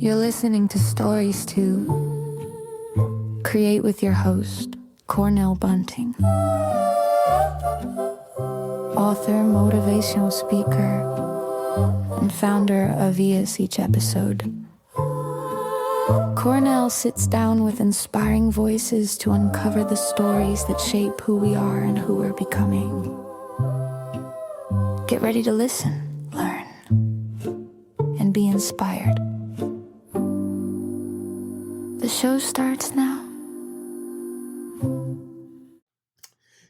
You're listening to Stories to Create with your host, Cornell Bunting. Author, motivational speaker, and founder of ES Each Episode. Cornell sits down with inspiring voices to uncover the stories that shape who we are and who we're becoming. Get ready to listen, learn, and be inspired. The show starts now.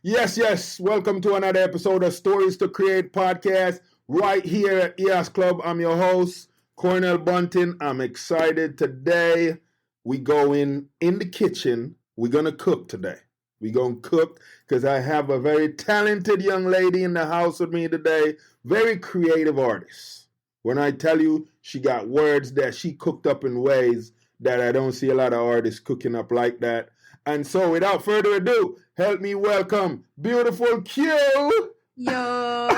Yes. Welcome to another episode of Stories to Create podcast right here at ES Club. I'm your host, Cornell Bunting. I'm excited today. We go in the kitchen. We're going to cook today. We're going to cook because I have a very talented young lady in the house with me today. Very creative artist. When I tell you she got words that she cooked up in ways that I don't see a lot of artists cooking up like that. And so without further ado, help me welcome Beautiful Quu. Yo.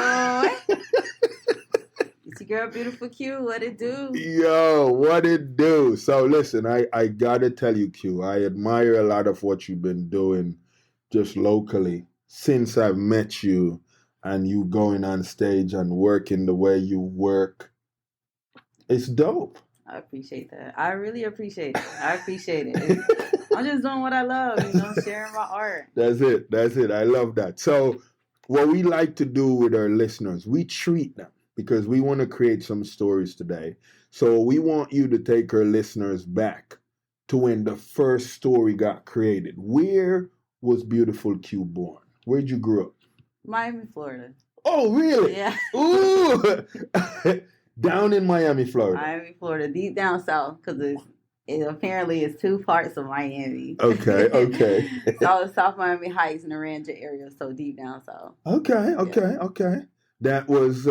It's your girl, Beautiful Quu. What it do? Yo, what it do? So listen, I gotta tell you, Q, I admire a lot of what you've been doing just locally since I've met you and you going on stage and working the way you work. It's dope. I appreciate that. I really appreciate it. I appreciate it. I'm just doing what I love, sharing my art. That's it. I love that. So what we like to do with our listeners, we treat them because we want to create some stories today. So we want you to take our listeners back to when the first story got created. Where was Beautiful Quu born? Where'd you grow up? Miami, Florida. Oh, really? Yeah. Ooh. Down in Miami, Florida. Miami, Florida, deep down south, because it apparently is two parts of Miami. Okay. So South Miami Heights and the Rancho area, so deep down south. Okay. That was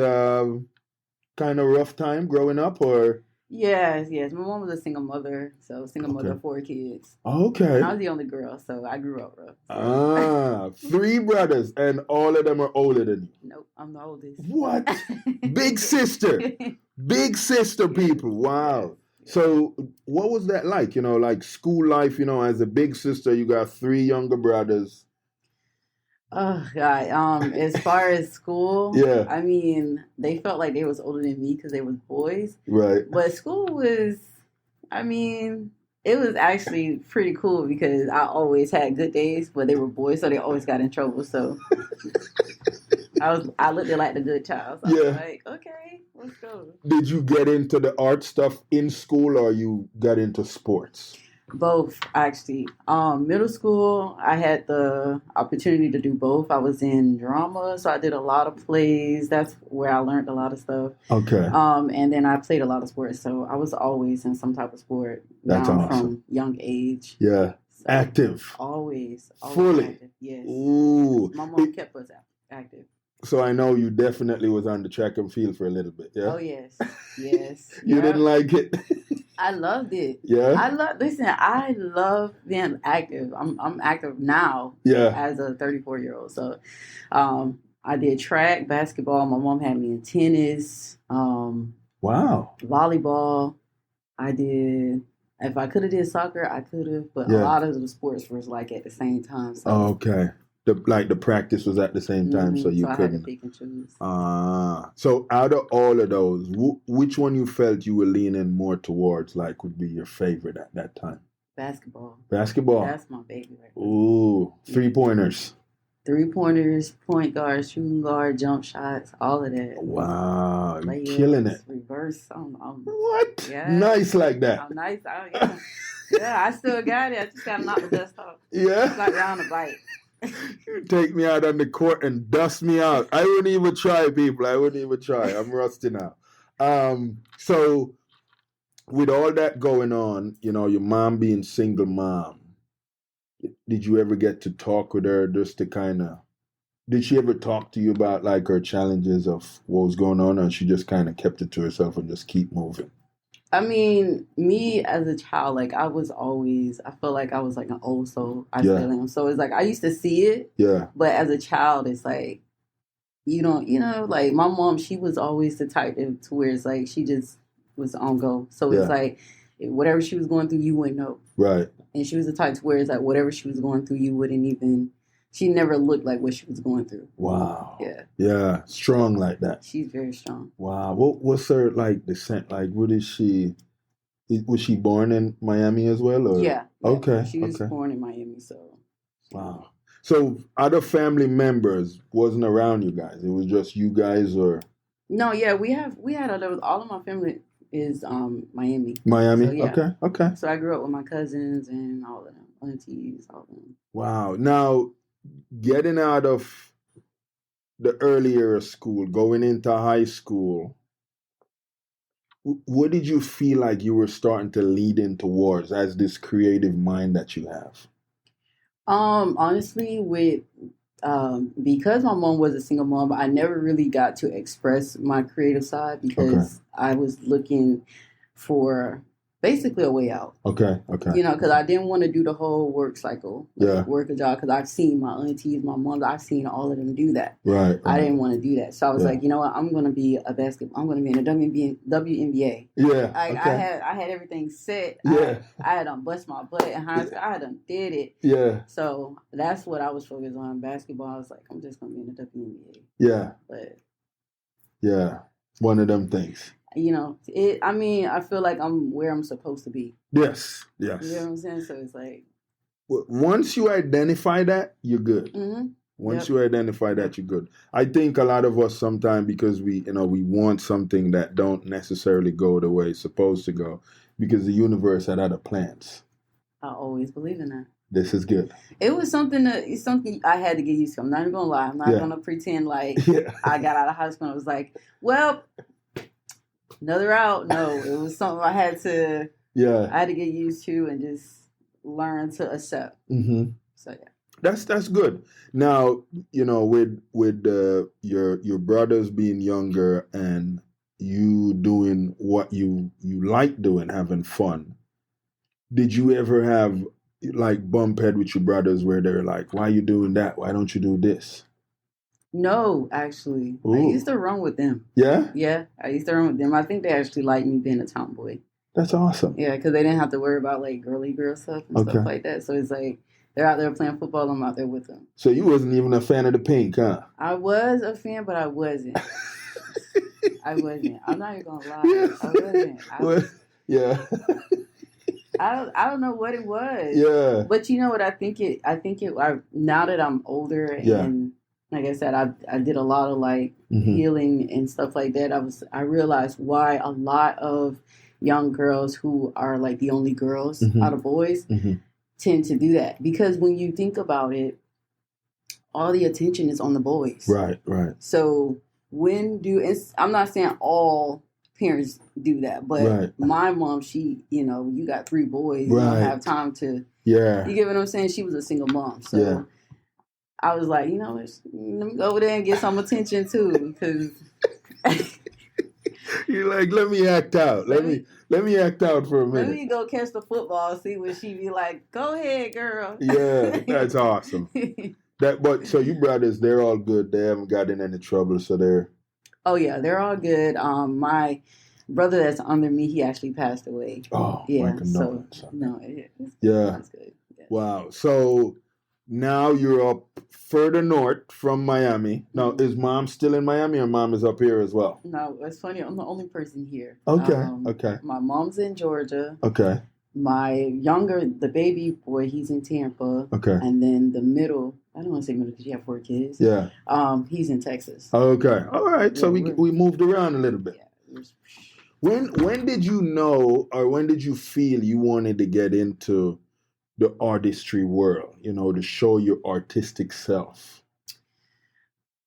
kind of rough time growing up, or? Yes. My mom was a single mother, mother of 4 kids. Okay. And I was the only girl, so I grew up rough. 3 brothers, and all of them are older than you. Nope, I'm the oldest. What? Big sister. Big sister, people. Wow. So what was that like? Like school life, as a big sister, you got 3 younger brothers. Oh, God. As far as school, yeah. I mean, they felt like they was older than me because they was boys. Right. But school was, it was actually pretty cool because I always had good days, but they were boys, so they always got in trouble. So I looked at like the good child. So I was like, okay, let's go. Did you get into the art stuff in school or you got into sports? Both, actually. Middle school, I had the opportunity to do both. I was in drama, so I did a lot of plays. That's where I learned a lot of stuff. Okay. And then I played a lot of sports, so I was always in some type of sport. That's awesome. From young age. Yeah. So active. Always Fully. Active. Yes. Ooh. My mom kept us active. So I know you definitely was on the track and field for a little bit, yeah? Oh, yes. You didn't like it? I loved it. Yeah? I love being active. I'm active now as a 34-year-old. So I did track, basketball. My mom had me in tennis. Wow. Volleyball. I did. If I could have did soccer, I could have. But a lot of the sports was like at the same time. So. Oh, okay. The practice was at the same time, so you couldn't. I had to pick and choose. So out of all of those, which one you felt you were leaning more towards, like would be your favorite at that time? Basketball. That's my baby right now. Ooh, 3-pointers. 3-pointers, point guard, shooting guard, jump shots, all of that. Wow, you're killing it. Reverse. What? Yeah. Nice like that. I'm nice. Yeah, I still got it. I just got to knock the dust off. Yeah. It's like round the bike. You take me out on the court and dust me out. I wouldn't even try, people. I'm rusty now. So with all that going on, your mom being single mom, did you ever get to talk with her just to did she ever talk to you about like her challenges of what was going on, or she just kind of kept it to herself and just keep moving? I mean, me as a child, like I felt like I was like an old soul. I still am. So it's like I used to see it. Yeah. But as a child, it's like like my mom, she was always the type to where it's like she just was on go. So it's like whatever she was going through, you wouldn't know. Right. And she was the type to where it's like whatever she was going through, you wouldn't even. She never looked like what she was going through. Wow. Yeah. Yeah. Strong like that. She's very strong. Wow. What's her like descent? Like, what is she? Was she born in Miami as well? Or? Yeah. Okay. She was born in Miami, so. Wow. So other family members wasn't around you guys. It was just you guys, or? No. Yeah. We had all of my family is Miami. Miami. So, yeah. Okay. So I grew up with my cousins and all of them, aunties, all of them. Wow. Now, getting out of the earlier school, going into high school, what did you feel like you were starting to lead in towards as this creative mind that you have? Honestly, with because my mom was a single mom, I never really got to express my creative side because I was looking for basically a way out. Okay. You know, because I didn't want to do the whole work cycle, work a job, because I've seen my aunties, my moms, I've seen all of them do that. Right. I didn't want to do that. So I was like, you know what, I'm going to be I'm going to be in the WNBA. Yeah. I had everything set. Yeah. I had bust my butt in high school. I had did it. Yeah. So that's what I was focused on. Basketball, I was like, I'm just going to be in the WNBA. Yeah. But. Yeah. One of them things. You know, I feel like I'm where I'm supposed to be. Yes. You know what I'm saying? So it's like. Once you identify that, you're good. Mm-hmm. Once you identify that, you're good. I think a lot of us sometimes, because we want something that don't necessarily go the way it's supposed to go, because the universe had other plans. I always believe in that. This is good. It was something I had to get used to. I'm not even gonna lie. I'm not gonna pretend like I got out of high school and I was like, well, another out. No, it was something I had to. Yeah. I had to get used to and just learn to accept. Mm-hmm. So yeah. That's good. Now, with your brothers being younger and you doing what you like doing, having fun, did you ever have like bump head with your brothers where they're like, why are you doing that? Why don't you do this? No, actually. Ooh. I used to run with them. Yeah? Yeah, I used to run with them. I think they actually liked me being a tomboy. That's awesome. Yeah, because they didn't have to worry about like girly girl stuff and stuff like that. So it's like they're out there playing football, I'm out there with them. So you wasn't even a fan of the pink, huh? I was a fan, but I wasn't. I'm not even gonna lie. I wasn't. Yeah. I don't know what it was. Yeah. But you know what? I think now that I'm older and like I said, I did a lot of like healing and stuff like that. I realized why a lot of young girls who are like the only girls out of boys tend to do that, because when you think about it, all the attention is on the boys. Right. So I'm not saying all parents do that, but my mom, she, you got 3 boys, you don't have time to, you get what I'm saying? She was a single mom, so I was like, let me go over there and get some attention too, because you're like, let me act out, let me act out for a minute. Let me go catch the football, see what she be like. Go ahead, girl. Yeah, that's awesome. So you brothers, they're all good. They haven't gotten in any trouble, so they're. Oh yeah, they're all good. My brother that's under me, he actually passed away. Oh, yeah. So no, it's good. Yeah. Wow. So now you're up further north from Miami. Now, is mom still in Miami, or mom is up here as well? No, it's funny. I'm the only person here. Okay. My mom's in Georgia. Okay. The baby boy, he's in Tampa. Okay. And then the middle, I don't want to say middle because you have 4 kids. Yeah. He's in Texas. Okay. All right. Yeah, so we moved around a little bit. Yeah. When did you know, or when did you feel you wanted to get into the artistry world, to show your artistic self?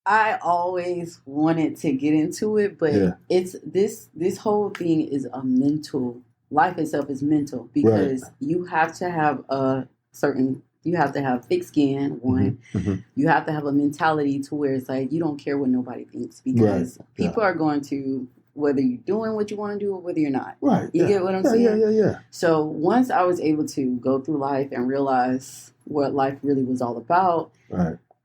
I always wanted to get into it, but it's this whole thing is a mental. Life itself is mental, because you have to have you have to have thick skin, one. Mm-hmm. You have to have a mentality to where it's like, you don't care what nobody thinks, because people are going to, whether you're doing what you want to do or whether you're not. Right. You get what I'm saying? Yeah. So once I was able to go through life and realize what life really was all about,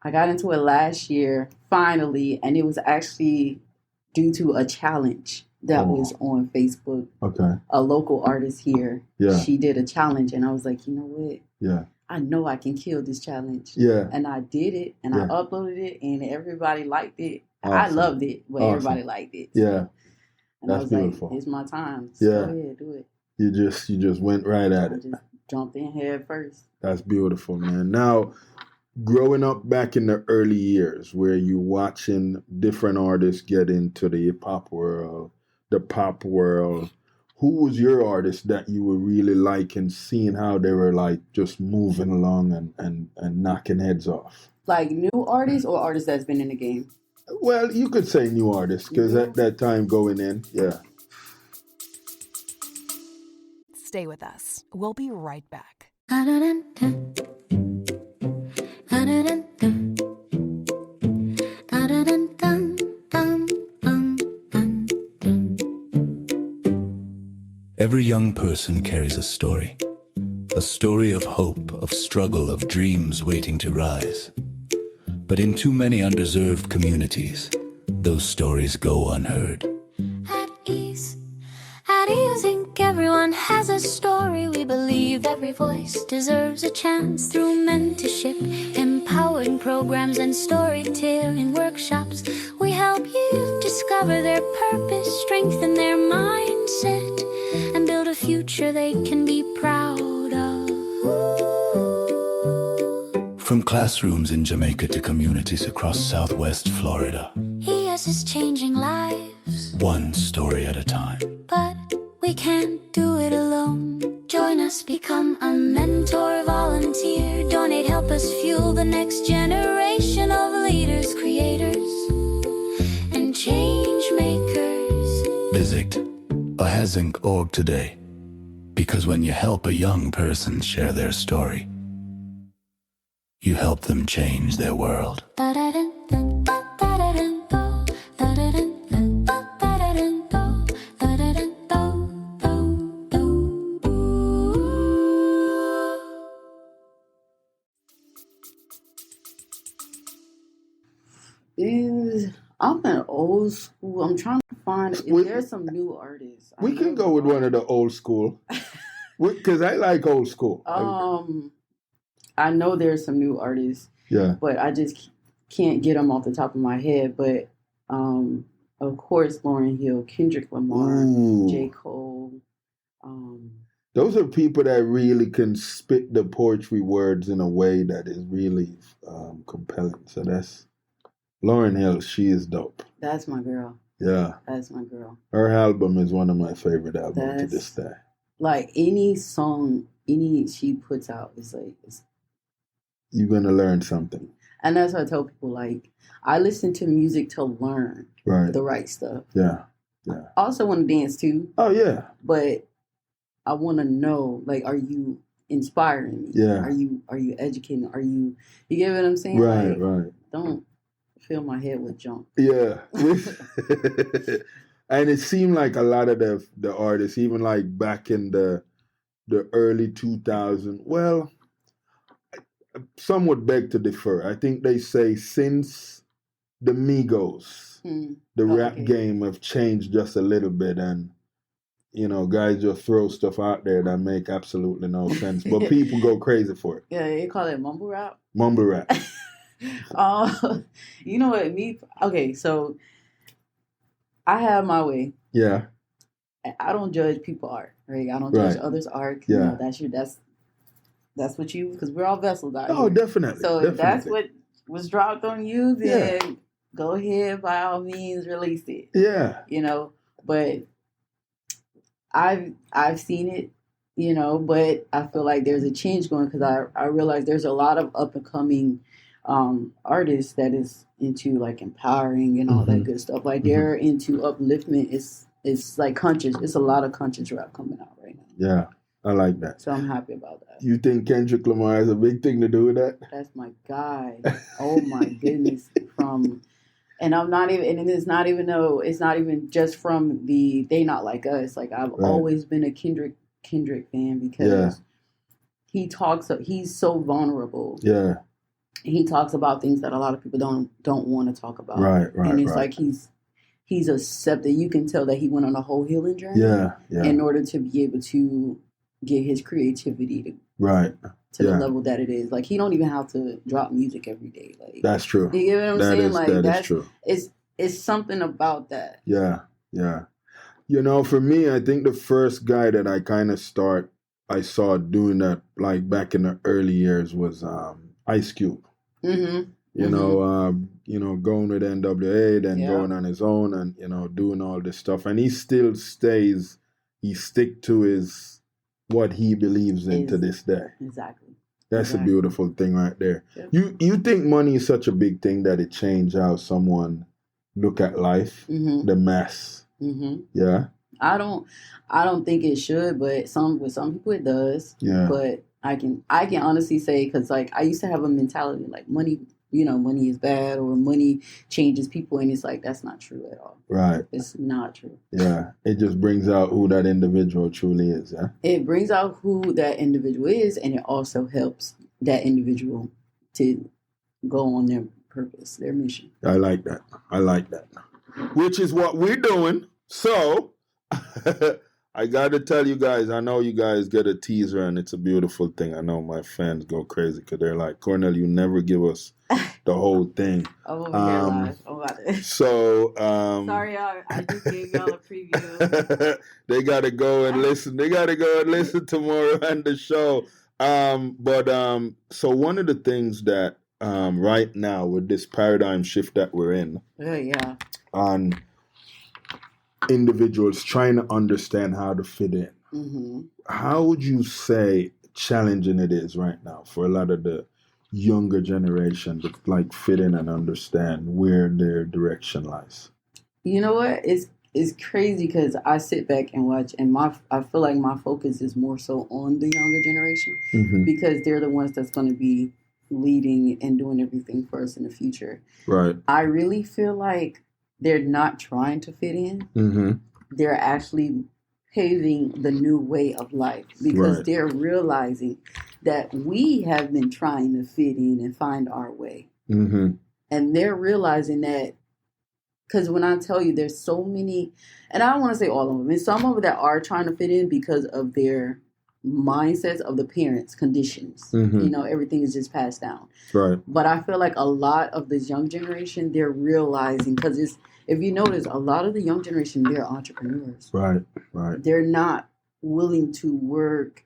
I got into it last year, finally, and it was actually due to a challenge that was on Facebook. Okay. A local artist here. Yeah. She did a challenge, and I was like, you know what? Yeah. I know I can kill this challenge. Yeah. And I did it, and I uploaded it, and everybody liked it. Awesome. I loved it, but everybody liked it. So. Yeah. And That's I was beautiful. like, it's my time. Yeah. Go ahead, do it. You just went right at it. I just jumped in head first. That's beautiful, man. Now, growing up back in the early years where you're watching different artists get into the hip hop world, the pop world, who was your artist that you were really liking, seeing how they were like just moving along and knocking heads off? Like new artists or artists that's been in the game? Well, you could say new artists because at that time going in, yeah. Stay with us. We'll be right back. Every young person carries a story of hope, of struggle, of dreams waiting to rise. But in too many underserved communities, those stories go unheard. At ease, Inc. Everyone has a story. We believe every voice deserves a chance through mentorship, empowering programs, and storytelling workshops. We help youth discover their purpose, strengthen their mindset, and build a future they can be proud of. From classrooms in Jamaica to communities across Southwest Florida. ES is changing lives, one story at a time. but we can't do it alone. Join us, become a mentor, volunteer, donate, help us fuel the next generation of leaders, creators, and change makers. Visit ahas.org today, because when you help a young person share their story, you help them change their world. I'm an old school. I'm trying to find if there's some new artists. We can go with one of the old school because I like old school. I know there's some new artists. Yeah, but I just can't get them off the top of my head. But of course, Lauryn Hill, Kendrick Lamar, Ooh. J. Cole. Those are people that really can spit the poetry words in a way that is really compelling. So that's Lauryn Hill. She is dope. That's my girl. Yeah, that's my girl. Her album is one of my favorite albums to this day. Like any song, she puts out is like you're gonna learn something. And that's what I tell people. Like I listen to music to learn the right stuff. Yeah, yeah. I also want to dance too. Oh yeah. But I want to know, like, are you inspiring me? Yeah. Are you educating? Are you get what I'm saying? Right, like, right. Don't fill my head with junk. Yeah. And it seemed like a lot of the artists, even like back in the early 2000s, well, some would beg to differ. I think they say since the Migos, the rap game have changed just a little bit, and you know, guys just throw stuff out there that make absolutely no sense, but people go crazy for it. Yeah, they call it mumble rap. Mumble rap. You know what? Okay, so I have my way. Yeah. I don't judge people's art, right? I don't judge others' art. Yeah. You know, that's what you, because we're all vessels out here. Oh, definitely. So if that's what was dropped on you, then go ahead, by all means, release it. Yeah. You know, but I've seen it, you know, but I feel like there's a change going because I realize there's a lot of up and coming artists that is into like empowering and all that good stuff. Like they're into upliftment. It's like conscious. It's a lot of conscious rap coming out right now. Yeah, I like that. So I'm happy about that. You think Kendrick Lamar has a big thing to do with that? That's my guy. Oh my goodness. And I'm not even, and it's not even just from They Not Like Us. Like I've always been a Kendrick fan because he's so vulnerable. Yeah. He talks about things that a lot of people don't want to talk about. Right. And it's like he's accepted. You can tell that he went on a whole healing journey. In order to be able to get his creativity to the level that it is. Like, he don't even have to drop music every day. Like, that's true. You get what I'm saying? That is true. It's something about that. Yeah. You know, for me, I think the first guy that I saw doing that, like back in the early years, was Ice Cube. Mm-hmm. You know, going with NWA, then going on his own, and doing all this stuff, and he still stick to what he believes in to this day. Exactly. That's a beautiful thing right there. Yep. You think money is such a big thing that it changed how someone look at life, the mass? Mm-hmm. Yeah. I don't think it should, but with some people it does. Yeah. But I can honestly say, because like I used to have a mentality like money is bad or money changes people, and it's like that's not true at all. Right. It's not true. Yeah. It just brings out who that individual truly is. Yeah. It brings out who that individual is, and it also helps that individual to go on their purpose, their mission. I like that. Which is what we're doing. So I got to tell you guys, I know you guys get a teaser and it's a beautiful thing. I know my fans go crazy because they're like, Cornell, you never give us the whole thing. I'm over here live. I'm about to. So, sorry, I just gave y'all a preview. They got to go and listen. Tomorrow and the show. So one of the things that right now with this paradigm shift that we're in, on individuals trying to understand how to fit in, how would you say challenging it is right now for a lot of the younger generation to like fit in and understand where their direction lies? You know what? It's crazy because I sit back and watch, and I feel like my focus is more so on the younger generation because they're the ones that's going to be leading and doing everything for us in the future. Right. I really feel like they're not trying to fit in. They're actually paving the new way of life because they're realizing that we have been trying to fit in and find our way. And they're realizing that, because when I tell you there's so many, and I don't want to say all of them, and some of them that are trying to fit in because of their mindsets of the parents' conditions. Everything is just passed down. Right. But I feel like a lot of this young generation, they're realizing, because if you notice, a lot of the young generation, they're entrepreneurs. Right. They're not willing to work.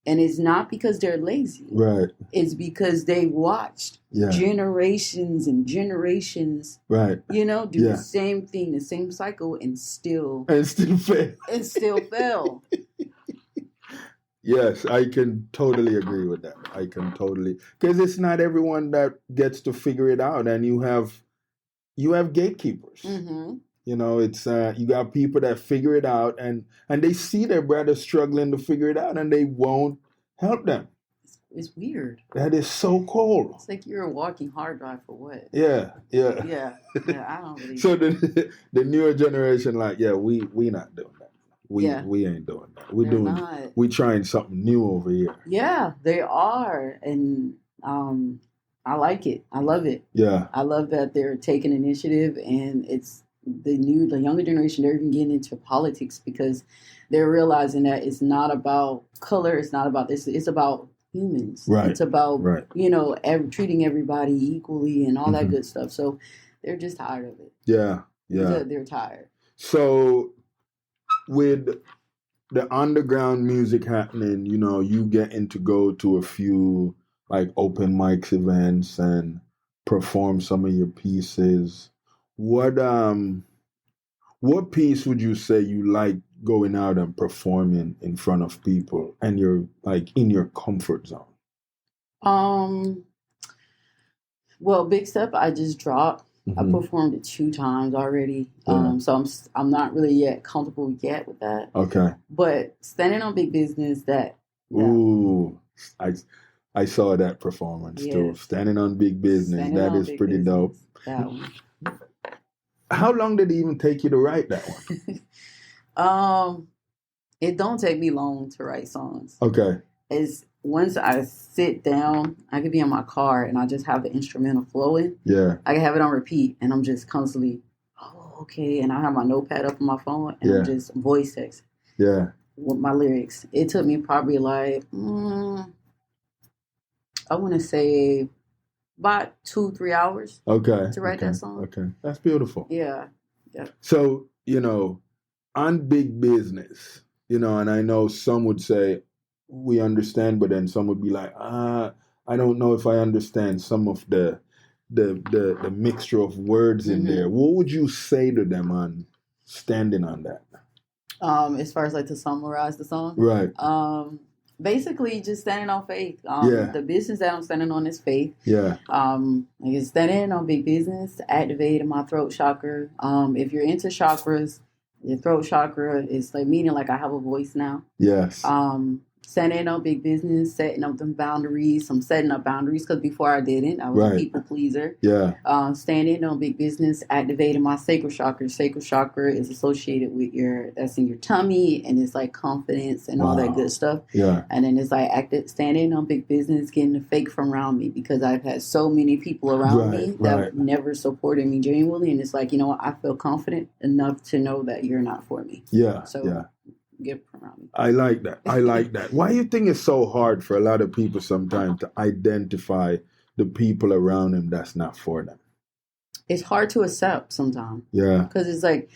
And it's not because they're lazy. Right. It's because they watched generations and generations, do the same thing, the same cycle, and still fail. Yes, I can totally agree with that. Because it's not everyone that gets to figure it out, and you have gatekeepers. It's you got people that figure it out, and they see their brothers struggling to figure it out, and they won't help them. It's weird. That is so cool. It's like you're a walking hard drive for what? Yeah. I don't really. So the newer generation, we not doing that. We ain't doing that. We trying something new over here. Yeah, they are, and I like it. I love it. Yeah, I love that they're taking initiative, and it's the younger generation. They're even getting into politics because they're realizing that it's not about color. It's not about this. It's about humans. Right. It's about treating everybody equally and all that good stuff. So they're just tired of it. Yeah. They're tired. So with the underground music happening, you getting to go to a few like open mics events and perform some of your pieces. What piece would you say you like going out and performing in front of people and you're like in your comfort zone? Well, Big Step I just dropped. I performed it 2 times already. So I'm not really yet comfortable yet with that. Okay. But Standing on Big Business, Ooh, I saw that performance too. Standing on Big Business. That is pretty dope. That one. How long did it even take you to write that one? It don't take me long to write songs. Okay. It's once I sit down, I could be in my car and I just have the instrumental flowing. Yeah. I can have it on repeat and I'm just constantly, okay. And I have my notepad up on my phone and I'm just voice text. Yeah. With my lyrics. It took me probably like, I want to say about 2-3 hours. Okay. To write that song. Okay. That's beautiful. Yeah. So, on Big Business, and I know some would say we understand, but then some would be like, I don't know if I understand some of the mixture of words in there. What would you say to them on standing on that? As far as like to summarize the song, right? Basically, just standing on faith. The business that I'm standing on is faith. Yeah. Like standing on big business, activating my throat chakra. If you're into chakras, your throat chakra is like meaning like I have a voice now. Yes. Standing on big business, setting up them boundaries. I'm setting up boundaries because before I didn't. I was a people pleaser. Yeah. Standing on big business, activating my sacral chakra. Sacral chakra is associated with that's in your tummy, and it's like confidence and all that good stuff. Yeah. And then it's like standing on big business, getting the fake from around me because I've had so many people around me that never supported me genuinely, and it's like, I feel confident enough to know that you're not for me. Yeah. So get around me. I like that. Why do you think it's so hard for a lot of people sometimes to identify the people around them that's not for them? It's hard to accept sometimes. Yeah. Because it's like,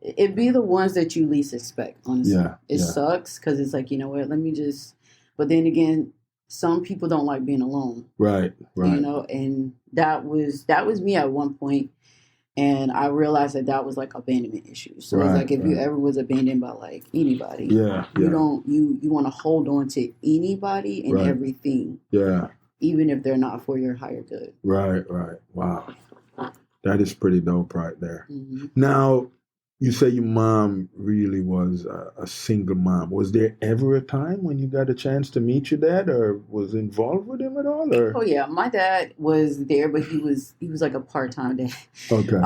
it'd be the ones that you least expect, honestly. Yeah. It sucks because it's like, let me just, but then again, some people don't like being alone. Right. And that was me at one point. And I realized that was like abandonment issues. So it's like if you ever was abandoned by like anybody, you want to hold on to anybody and everything. Yeah. Even if they're not for your higher good. Right. Wow. That is pretty dope right there. Mm-hmm. Now, you say your mom really was a single mom. Was there ever a time when you got a chance to meet your dad or was involved with him at all? Or? Oh, yeah. My dad was there, but he was like a part-time dad. Okay.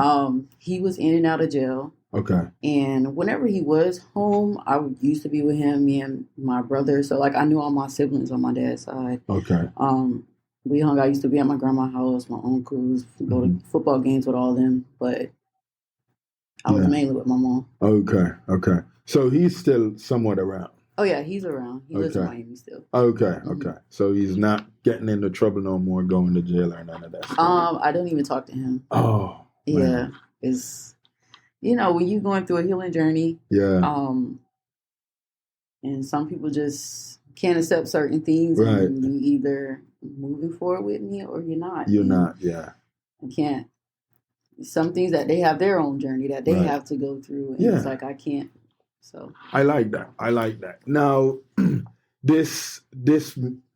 He was in and out of jail. Okay. And whenever he was home, I used to be with him, me and my brother. So, like, I knew all my siblings on my dad's side. Okay. We hung out. I used to be at my grandma's house, my uncles, go to football games with all of them. But I was mainly with my mom. Okay. So he's still somewhat around. Oh, yeah, he's around. He lives in Miami still. Okay. So he's not getting into trouble no more, going to jail or none of that stuff. I don't even talk to him. Oh, man. Yeah. It's, when you're going through a healing journey. Yeah. And some people just can't accept certain things. Right. And you either moving forward with me or you're not. You're not, yeah. I can't. Some things that they have their own journey that they have to go through. And it's like, I can't. So I like that. Now, this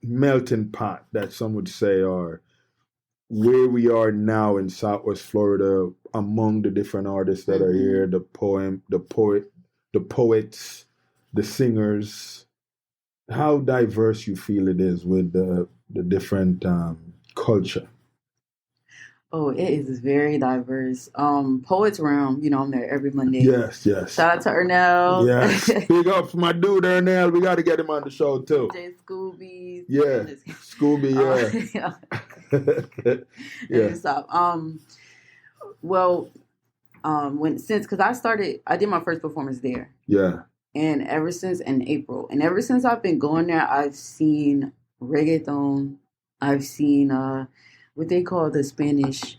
melting pot that some would say are where we are now in Southwest Florida, among the different artists that are here, the poets, the singers, how diverse you feel it is with the different culture. Oh, it is very diverse. Poets Realm, I'm there every Monday. Yes. Shout out to Ernell. Yes. Big up for my dude Ernell. We got to get him on the show too. DJ Scooby. Yeah. Scooby, yeah. Yeah. Stop. Because I did my first performance there. Yeah. And ever since in April, I've been going there, I've seen reggaeton. I've seen what they call the Spanish.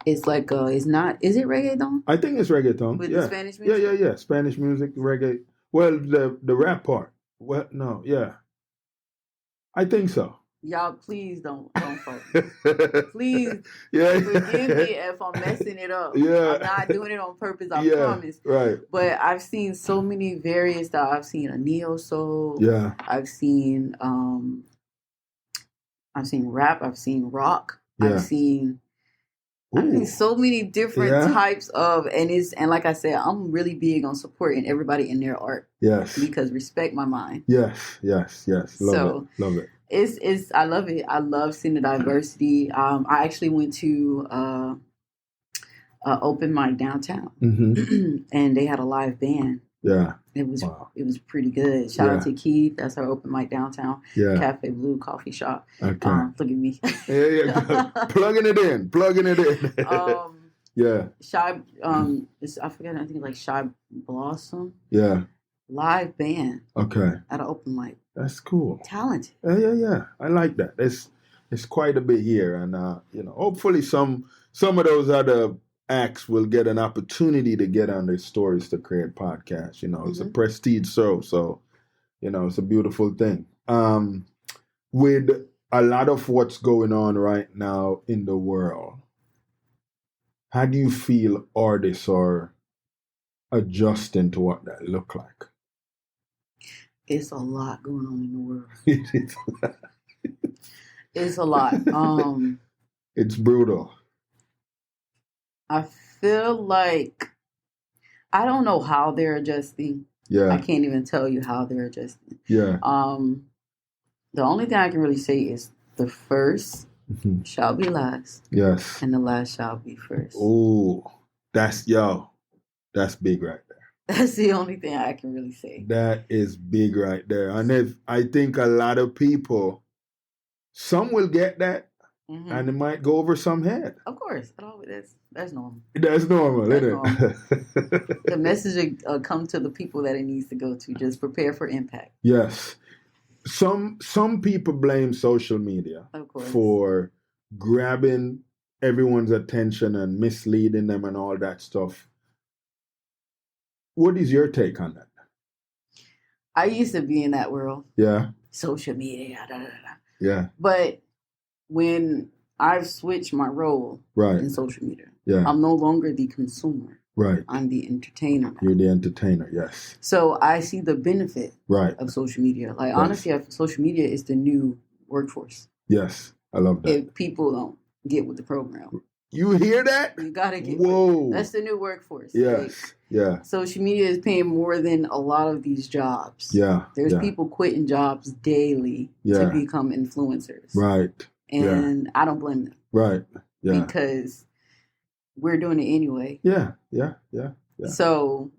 It's like is it reggaeton? I think it's reggaeton. With the Spanish music? Yeah. Spanish music, reggae. Well, the rap part. Well, no, yeah. I think so. Y'all, please don't fuck me. Please forgive me if I'm messing it up. Yeah. I'm not doing it on purpose, I promise. Right. But I've seen so many various styles. I've seen a neo soul. Yeah. I've seen rap. I've seen rock. Yeah. I've seen so many different types of, and like I said, I'm really big on supporting everybody in their art. Yes. Because respect my mind. Yes. Love it. I love it. I love seeing the diversity. I actually went to open mic downtown, and they had a live band. Yeah, it was pretty good. Shout out to Keith. That's our open mic downtown. Yeah, Cafe Blue Coffee Shop. Okay, look at me. Yeah. Plugging it in. Yeah. Shy, I forget. I think like Shy Blossom. Yeah. Live band. Okay. At an open mic. That's cool. Talented. Yeah. I like that. It's quite a bit here, and hopefully some of those other acts will get an opportunity to get on their Stories to Create podcast. It's a prestige show, so it's a beautiful thing. With a lot of what's going on right now in the world, how do you feel artists are adjusting to what that look like? It's a lot going on in the world. It's a lot. It's brutal. I feel like I don't know how they're adjusting. Yeah. I can't even tell you how they're adjusting. Yeah. The only thing I can really say is the first shall be last. Yes. And the last shall be first. Oh, that's big right there. That's the only thing I can really say. That is big right there. And I think a lot of people, some will get that, and it might go over some head. Of course. That's normal. That's normal, isn't it? The message will come to the people that it needs to go to. Just prepare for impact. Yes. Some people blame social media for grabbing everyone's attention and misleading them and all that stuff. What is your take on that? I used to be in that world. Yeah. Social media. Yeah. But when I've switched my role in social media, I'm no longer the consumer. Right. I'm the entertainer now. You're the entertainer, yes. So I see the benefit of social media. Like, honestly, social media is the new workforce. Yes. I love that. If people don't get with the program. You hear that? You got to get Whoa. with it. That's the new workforce. Yes. Yeah. Social media is paying more than a lot of these jobs. Yeah. There's people quitting jobs daily to become influencers. Right. And I don't blame them. Right. Yeah. Because we're doing it anyway. Yeah. So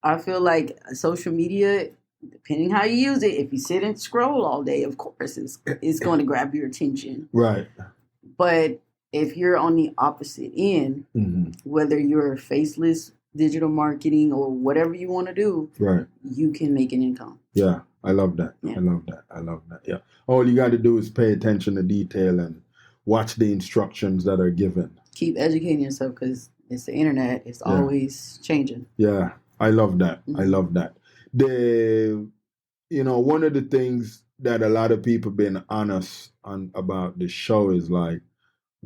I feel like social media, depending how you use it, if you sit and scroll all day, of course, it's going to grab your attention. Right. But if you're on the opposite end, whether you're faceless digital marketing or whatever you want to do, you can make an income. Yeah, I love that. Yeah. I love that. Yeah. All you got to do is pay attention to detail and watch the instructions that are given. Keep educating yourself because it's the internet. It's always changing. Yeah, I love that. I love that. One of the things that a lot of people been honest about the show is like,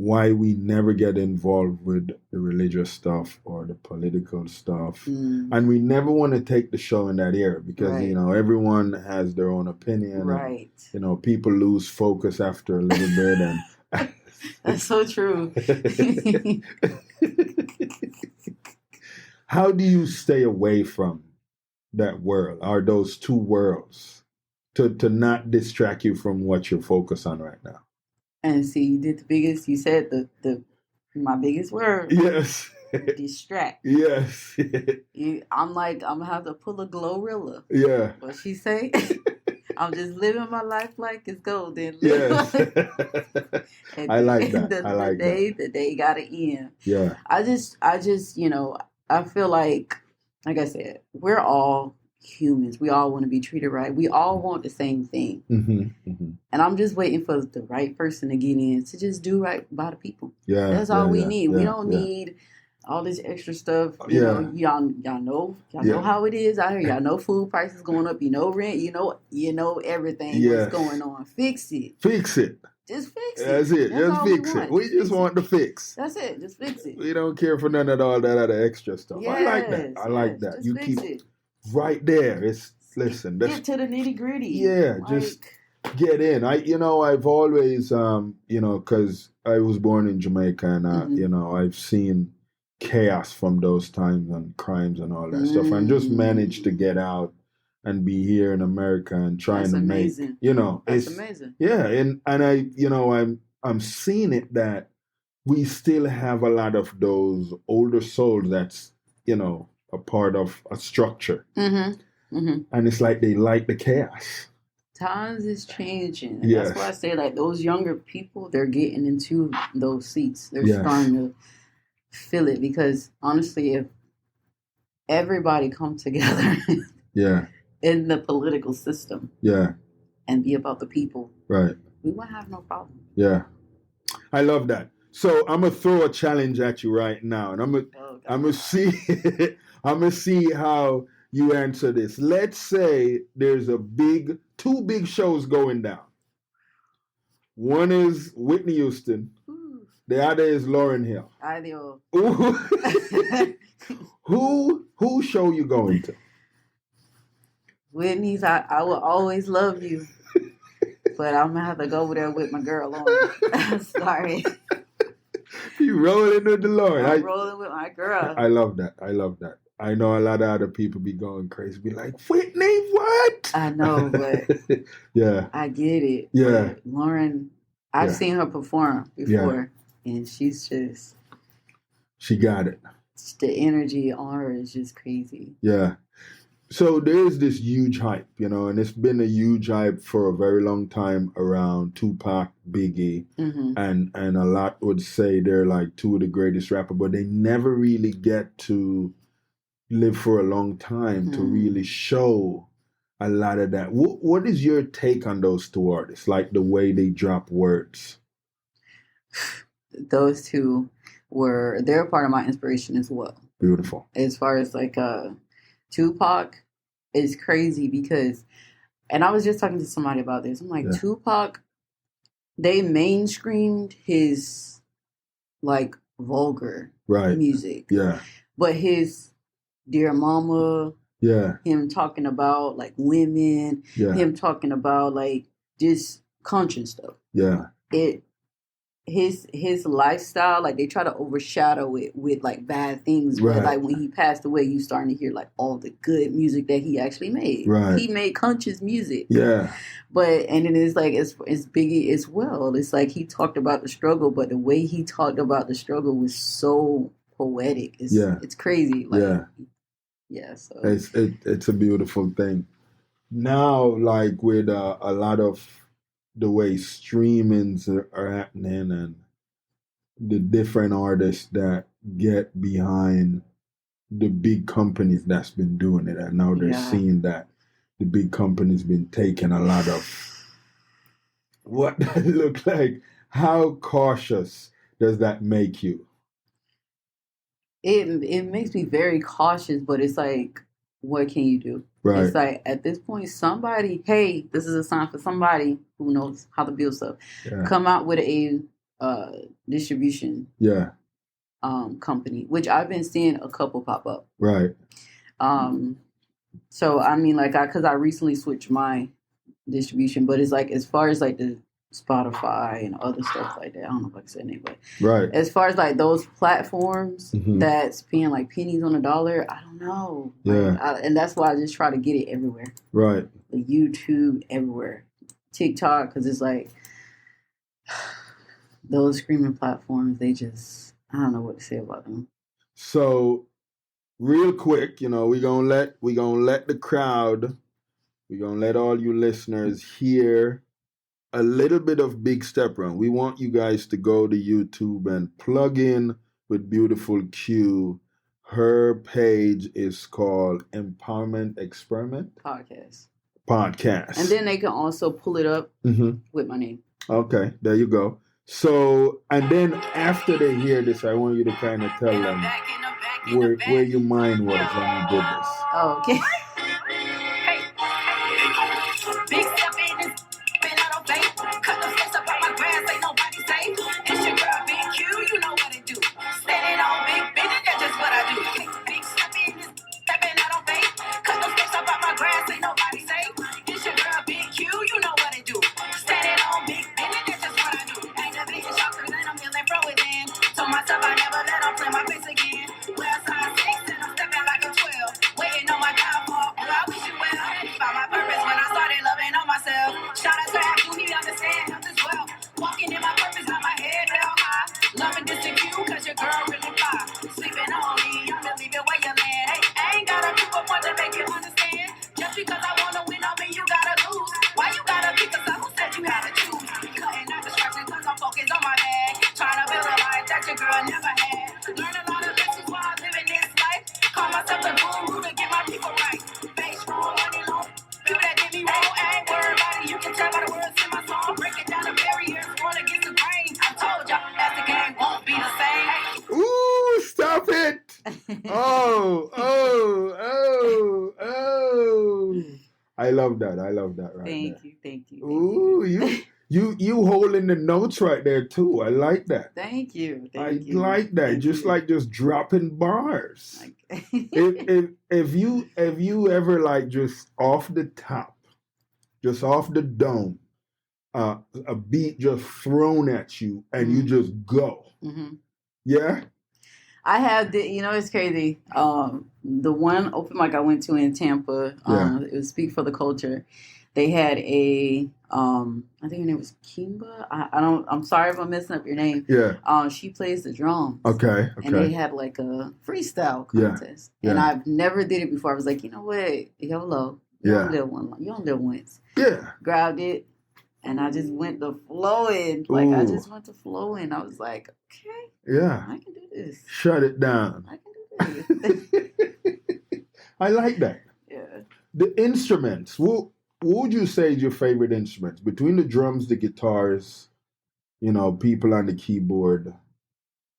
why we never get involved with the religious stuff or the political stuff. And we never want to take the show in that area because, everyone has their own opinion. Right. And, people lose focus after a little bit. And that's so true. How do you stay away from that world or those two worlds to not distract you from what you're focused on right now? And see, you did the biggest. You said my biggest word. Yes. Distract. Yes. I'm gonna have to pull a Glorilla. Yeah. What she say? I'm just living my life like it's golden. Yes. I like that. The day gotta end. Yeah. I just I feel like I said, we're all humans. We all want to be treated right. We all want the same thing. And I'm just waiting for the right person to get in to just do right by the people. Yeah, that's all we need. We don't need all this extra stuff. You know, y'all know how it is out here. Y'all know food prices going up. You know rent. You know everything that's going on. Fix it. Just fix it. That's it. Just fix it. We just want the fix. That's it. Just fix it. We don't care for none of all that other extra stuff. Yes, I like that. I like that. Just You fix keep it. right there. Listen. Get to the nitty gritty. Yeah, just get in. I've always, because I was born in Jamaica and, I've seen chaos from those times and crimes and all that stuff, and just managed to get out and be here in America and trying to make, that's amazing. Yeah, and I'm seeing it that we still have a lot of those older souls that's a part of a structure, and it's like they like the chaos. Times is changing. Yes. That's why I say, like, those younger people, they're getting into those seats. They're starting to feel it, because honestly, if everybody come together in the political system and be about the people, we won't have no problem. Yeah. I love that. So I'm gonna throw a challenge at you right now, and I'm gonna see I'm gonna see how you answer this. Let's say there's two big shows going down. One is Whitney Houston. Ooh. The other is Lauryn Hill. Ideal. Who show you going to? Whitney's I Will Always Love You. But I'm gonna have to go over there with my girl on. Sorry. You rolling with the Lord. I'm rolling with my girl. I love that. I know a lot of other people be going crazy, be like, Whitney, what? I know, but yeah, I get it. Yeah, but Lauryn, I've seen her perform before, and she got it. The energy on her is just crazy. Yeah. So there's this huge hype, and it's been a huge hype for a very long time around Tupac, Biggie, and a lot would say they're like two of the greatest rappers, but they never really get to live for a long time to really show a lot of that. What is your take on those two artists, like the way they drop words? Those two they're part of my inspiration as well. Beautiful. As far as like Tupac is crazy because, and I was just talking to somebody about this. I'm like, Tupac, they mainstreamed his like vulgar music. Yeah. But his Dear Mama, him talking about like women, him talking about like just conscious stuff. Yeah. His lifestyle, like they try to overshadow it with like bad things. But like when he passed away, you starting to hear like all the good music that he actually made. Right. He made conscious music. Yeah. And then it's like it's Biggie as well. It's like he talked about the struggle, but the way he talked about the struggle was so poetic. It's crazy. Like, yeah. So it's a beautiful thing. Now, like with a lot of the way streamings are happening and the different artists that get behind the big companies that's been doing it, and now they're seeing that the big companies been taking a lot of what that look like. How cautious does that make you? It makes me very cautious, but it's like, what can you do? Right. It's like at this point, this is a sign for somebody who knows how to build stuff. Yeah. Come out with a distribution company, which I've been seeing a couple pop up. Right. So I mean, like, because I recently switched my distribution, but it's like as far as like the Spotify and other stuff like that. I don't know if I can say it, but as far as like those platforms that's paying like pennies on a dollar, I don't know. Yeah. And that's why I just try to get it everywhere. Right. Like YouTube, everywhere. TikTok, because it's like those streaming platforms, I don't know what to say about them. So real quick, we're gonna let the crowd, we're gonna let all you listeners hear a little bit of Big Step Run. We want you guys to go to YouTube and plug in with Beautiful Quu. Her page is called Empowerment Experiment Podcast. And then they can also pull it up with my name. Okay, there you go. So, and then after they hear this, I want you to kind of tell them where your mind was when you did this. Oh, okay. Oh. I love that. Right Thank there. you. Thank you. Ooh, you holding the notes right there too. I like that. Thank you. I Thank you. like that. Thank Just you. like just dropping bars. Like, If you ever like just off the top, just off the dome, a beat just thrown at you and you just go. Mm-hmm. Yeah. I have it's crazy. The one open mic I went to in Tampa, it was Speak for the Culture. They had I think her name was Kimba. I'm sorry if I'm messing up your name. Yeah. She plays the drums. Okay. And they had like a freestyle contest. Yeah. And I've never did it before. I was like, you know what? YOLO. You don't live once. Yeah. Grabbed it. And I just went to flowing. Like, I just went to flowing. I was like, okay. Yeah. I can do this. Shut it down. I can do this. I like that. Yeah. The instruments. What would you say is your favorite instruments? Between the drums, the guitars, people on the keyboard,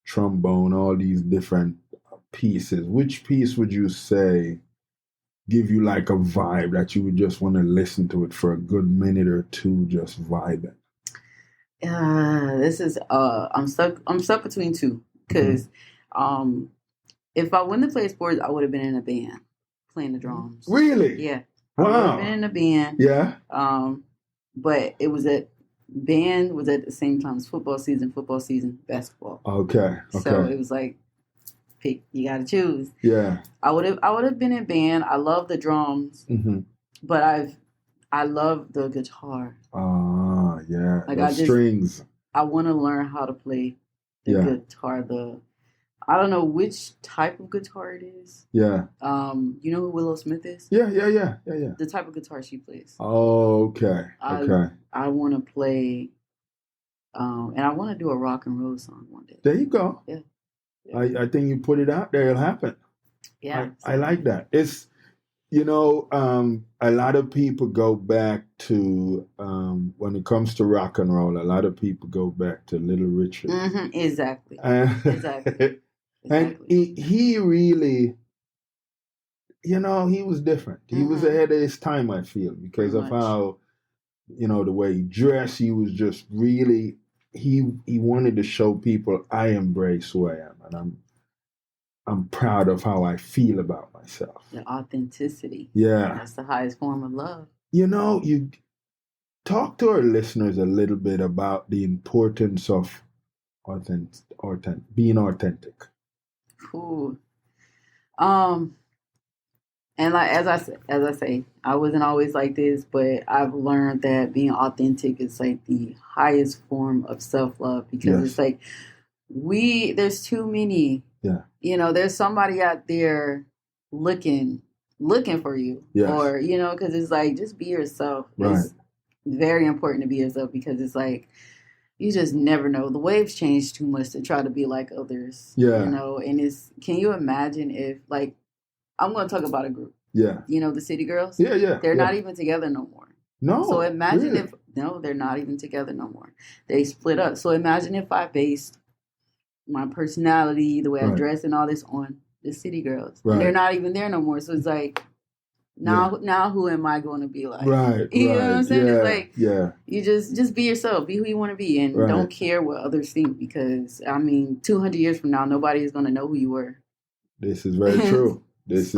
trombone, all these different pieces. Which piece would you say give you like a vibe that you would just want to listen to it for a good minute or two, just vibing? This is I'm stuck between two because if I wouldn't have played sports, I would have been in a band playing the drums. Really? Yeah. Wow. I would have been in a band. Yeah. But band was at the same time as football season, basketball. Okay. So it was like, pick. You got to choose. Yeah. I would have been in band. I love the drums, but I love the guitar. Ah, yeah. Like strings. I want to learn how to play the guitar. I don't know which type of guitar it is. Yeah. You know who Willow Smith is? Yeah. The type of guitar she plays. Oh, okay. I want to play, and I want to do a rock and roll song one day. There you go. Yeah. I think you put it out there, it'll happen. Yeah. I like that. It's, a lot of people go back to, when it comes to rock and roll, a lot of people go back to Little Richard. Mm-hmm. Exactly. Exactly. And he really, he was different. He was ahead of his time, I feel, because of how, the way he dressed. He was just really, he wanted to show people I embrace who I am, and I'm proud of how I feel about myself. The authenticity. Yeah. That's the highest form of love. You talk to our listeners a little bit about the importance of being authentic. Cool. And like as I say, I wasn't always like this, but I've learned that being authentic is like the highest form of self-love, because it's like there's too many. Yeah. There's somebody out there looking for you. Yes. Or, because it's like, just be yourself. Right. It's very important to be yourself, because it's like, you just never know. The waves change too much to try to be like others. Yeah. And can you imagine if, like, I'm going to talk about a group. Yeah. The City Girls? Yeah. They're not even together no more. No. So imagine if, no, they're not even together no more. They split up. So imagine if I based my personality, the way I dress and all this on the City Girls. Right. And they're not even there no more. So it's like, now who am I going to be like? Right. You know what I'm saying? It's like, you just be yourself. Be who you want to be. And don't care what others think, because, 200 years from now, nobody is going to know who you were. This is very true. This is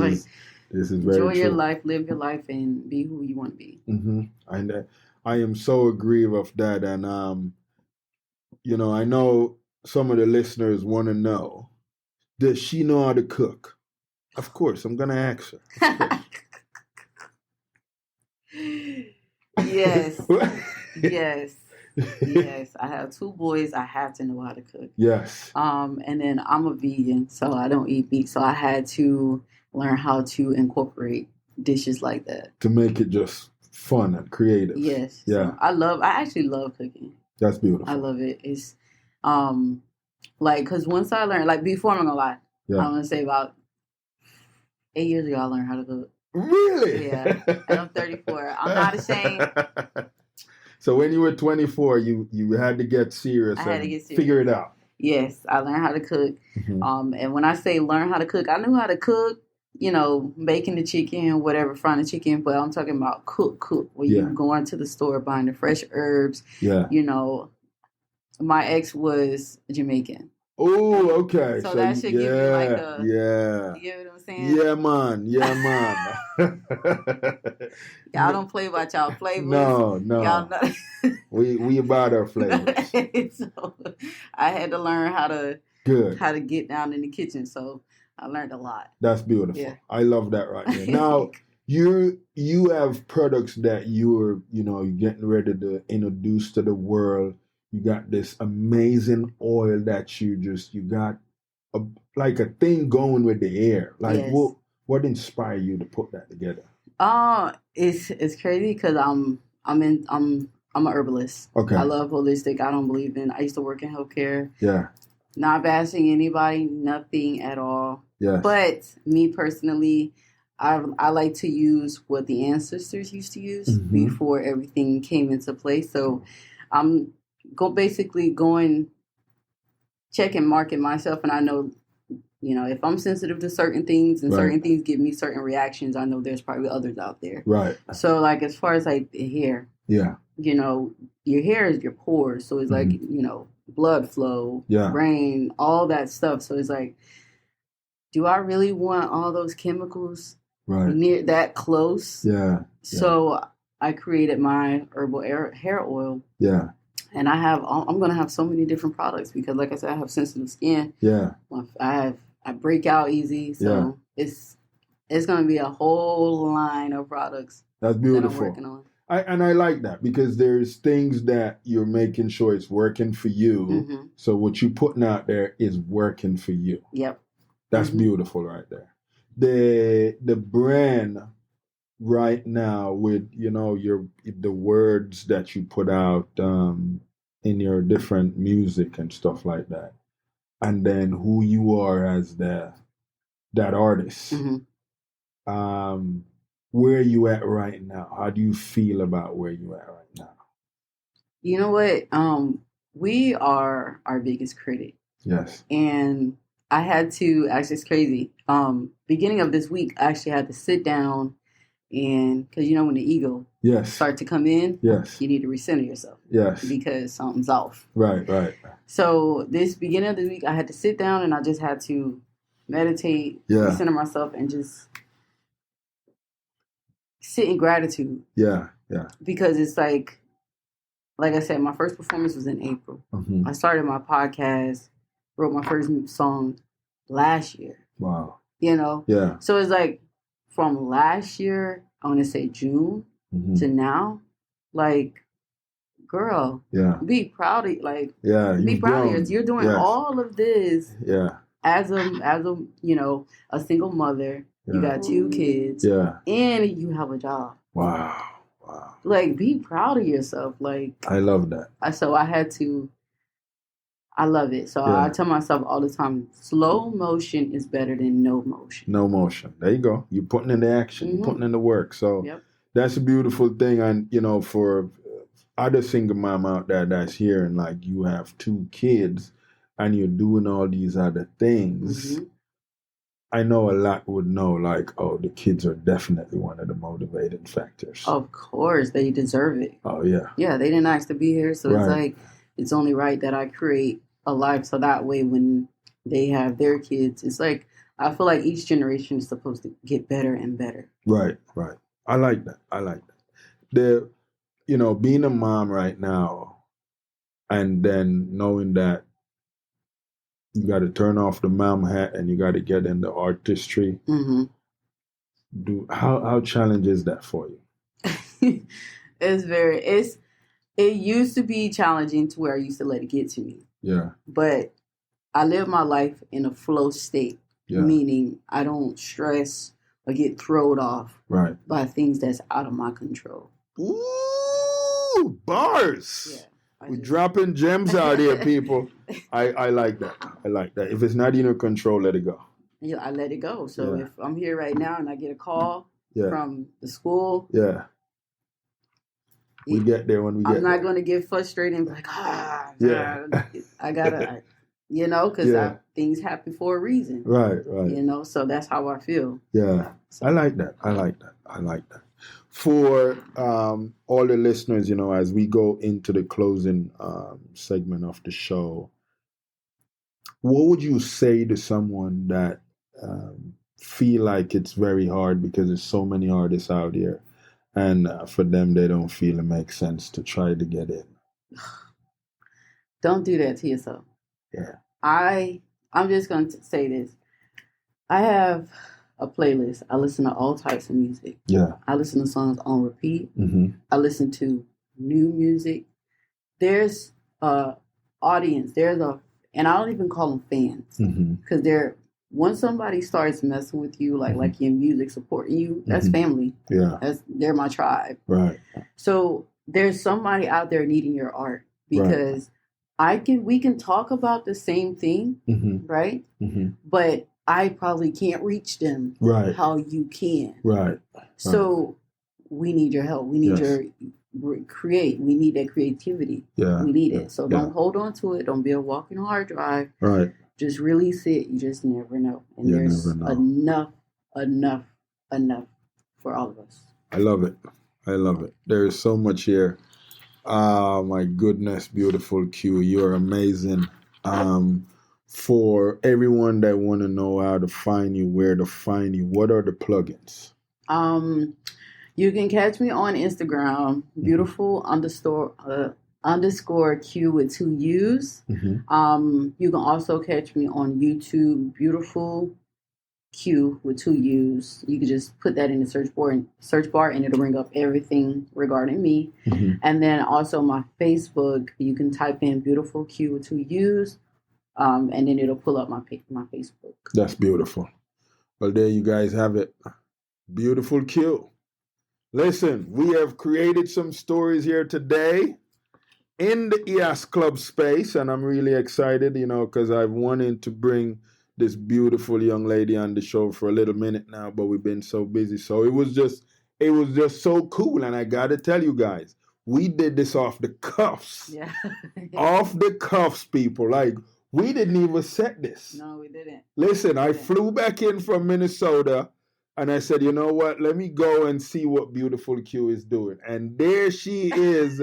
very true. Enjoy your life, live your life, and be who you want to be. Mm-hmm. And I am so aggrieved of that. And, I know some of the listeners want to know, does she know how to cook? Of course, I'm going to ask her. Yes. Yes. I have 2 boys. I have to know how to cook. Yes. And then I'm a vegan, so I don't eat meat. So I had to learn how to incorporate dishes like that. To make it just fun and creative. Yes. Yeah. So I actually love cooking. That's beautiful. I love it. It's, because once I learned, like, before, I'm not gonna lie, I'm gonna say about 8 years ago, I learned how to cook. Really? Yeah. And I'm 34. I'm not ashamed. So when you were 24, you had to get serious. I had to get serious. Figure it out. Yes, I learned how to cook. Mm-hmm. And when I say learn how to cook, I knew how to cook, baking the chicken, whatever, frying the chicken, but I'm talking about cook, where you going to the store, buying the fresh herbs. Yeah. My ex was Jamaican. Oh, okay. So that should give you like a, you know what I'm saying? Yeah, man. Y'all don't play about y'all flavors. No. Y'all know. we about our flavors. So I had to learn how to get down in the kitchen. So I learned a lot. That's beautiful. Yeah. I love that right there. Now you have products that you're getting ready to introduce to the world. You got this amazing oil that you got a thing going with the air. Like what inspired you to put that together? It's crazy because I'm an herbalist. Okay. I love holistic. I don't believe in. I used to work in healthcare. Yeah. Not bashing anybody, nothing at all. Yeah. But me personally, I like to use what the ancestors used to use before everything came into play. So I'm check and market myself, and I know, if I'm sensitive to certain things and certain things give me certain reactions, I know there's probably others out there. Right. So like as far as like the hair, your hair is your pores, so it's like blood flow, brain, all that stuff. So it's like, do I really want all those chemicals near that close? Yeah. So I created my herbal hair oil. Yeah. And I'm going to have so many different products because, like I said, I have sensitive skin. Yeah. I break out easy. So it's going to be a whole line of products. That's beautiful. That I'm working on. I like that because there's things that you're making sure it's working for you. Mm-hmm. So what you're putting out there is working for you. Yep. That's beautiful right there. The brand right now with the words that you put out in your different music and stuff like that, and then who you are as that artist. Where are you at right now? How do you feel about where you at right now? You know what? We are our biggest critic. Yes. And I had to, actually, it's crazy. Beginning of this week, I actually had to sit down and, because when the ego start to come in, you need to recenter yourself. Yes. Because something's off. Right. So this beginning of the week, I had to sit down and I just had to meditate, recenter myself, and just sit in gratitude. Yeah. Because it's like I said, my first performance was in April. Mm-hmm. I started my podcast, wrote my first song last year. Wow. Yeah. So it's like from last year, I want to say June to now, like, girl, be proud of be proud of yours. You're doing all of this. Yeah. As a a single mother. You got 2 kids. Yeah. And you have a job. Wow. Like, be proud of yourself. Like, I love that. I love it. So I tell myself all the time, slow motion is better than no motion. No motion. There you go. You're putting in the action. You're putting in the work. So that's a beautiful thing. And, for other single mom out there that's here and like you have 2 kids and you're doing all these other things, I know a lot would know like, oh, the kids are definitely one of the motivating factors. Of course, they deserve it. Oh, yeah. Yeah, they didn't ask to be here. So it's like, it's only right that I create a life so that way when they have their kids, it's like, I feel like each generation is supposed to get better and better. Right. I like that. Being a mom right now and then knowing that you got to turn off the mom hat and you got to get into artistry. Mm-hmm. How challenging is that for you? It used to be challenging to where I used to let it get to me. Yeah. But I live my life in a flow state, meaning I don't stress or get thrown off by things that's out of my control. Ooh, bars. Yeah. We're dropping gems out here, people. I like that. If it's not in your control, let it go. Yeah, I let it go. So if I'm here right now and I get a call from the school, we get there when we get there. I'm not going to get frustrated and be like, I gotta. you know, because things happen for a reason. Right. You know, so that's how I feel. Yeah. So, I like that. For all the listeners, you know, as we go into the closing segment of the show, what would you say to someone that feel like it's very hard because there's so many artists out here, and for them, they don't feel it makes sense to try to get in? Don't do that to yourself. Yeah. I'm just going to say this. I have a playlist. I listen to all types of music. Yeah. I listen to songs on repeat. Mm-hmm. I listen to new music. There's a audience. And I don't even call them fans, because once somebody starts messing with you, like your music, supporting you, that's family. Yeah. They're my tribe. Right. So there's somebody out there needing your art, because we can talk about the same thing, right? But I probably can't reach them how you can. Right. So we need your help. We need your create. We need that creativity. Yeah. We need it. So don't hold on to it. Don't be a walking hard drive. Right. Just release it. You just never know. And You there's never know. enough for all of us. I love it. There is so much here. My goodness, Beautiful Quu, you're amazing. For everyone that want to know how to find you, where to find you, what are the plugins? You can catch me on Instagram, beautiful underscore Q with 2 U's. You can also catch me on YouTube, Beautiful Quu with 2 U's. You can just put that in the search bar and it'll bring up everything regarding me. And then also my Facebook, you can type in Beautiful Quu with 2 U's, and then it'll pull up my Facebook. That's beautiful. Well, there you guys have it. Beautiful Quu. Listen, we have created some stories here today in the EAS Club space, and I'm really excited, you know, because I've wanted to bring this beautiful young lady on the show for a little minute now, but we've been so busy. So it was just so cool. And I got to tell you guys, we did this off the cuffs. Yeah. Off the cuffs, people. Like, we didn't even set this. No, we didn't. Listen, I flew back in from Minnesota and I said, you know what? Let me go and see what Beautiful Quu is doing. And there she is,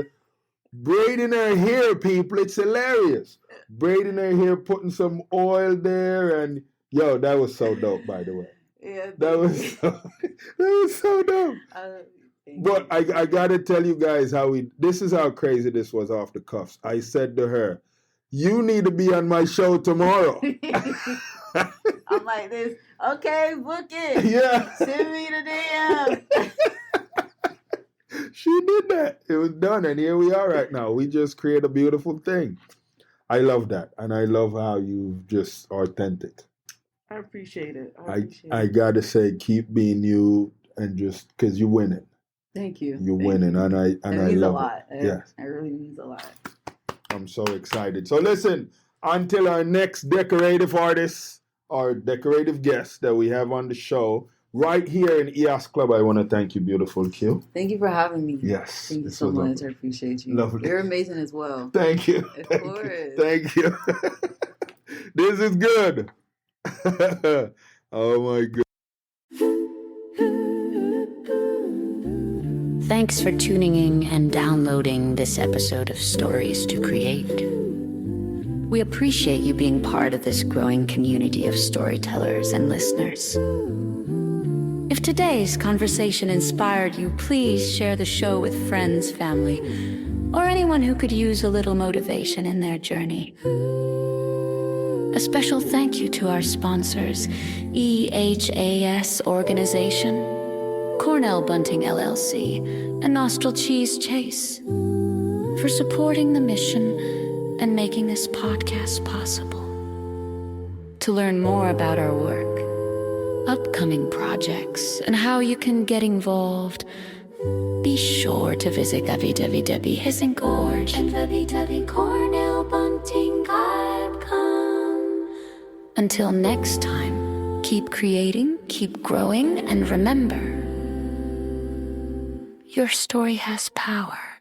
braiding her hair, people. It's hilarious. Braiding her hair, putting some oil there. And, yo, that was so dope, by the way. Yeah. That was so dope. But I got to tell you guys this is how crazy this was off the cuffs. I said to her, you need to be on my show tomorrow. I'm like this. Okay, book it. Yeah. Send me the DM. She did that. It was done. And here we are right now. We just create a beautiful thing. I love that. And I love how you just authentic. I appreciate it. I got to say, keep being you, and just because you're winning. Thank you. You're winning. And I means love a lot. it. Yes. It really means a lot. I'm so excited. So listen, until our next decorative artist or decorative guest that we have on the show, right here in EAS Club, I want to thank you, Beautiful Quu. Thank you for having me. Yes. Thank you so much. Lovely. I appreciate you. Lovely. You're amazing as well. Thank you. Of course. Thank you. This is good. Oh, my God. Thanks for tuning in and downloading this episode of Stories to Create. We appreciate you being part of this growing community of storytellers and listeners. If today's conversation inspired you, please share the show with friends, family, or anyone who could use a little motivation in their journey. A special thank you to our sponsors, EHAS Organization, Cornell Bunting LLC, and Nostril Cheese Chase for supporting the mission and making this podcast possible. To learn more about our work, upcoming projects, and how you can get involved, be sure to visit www.hissinggorge and www.cornellbunting.com. Until next time, keep creating, keep growing, and remember, your story has power.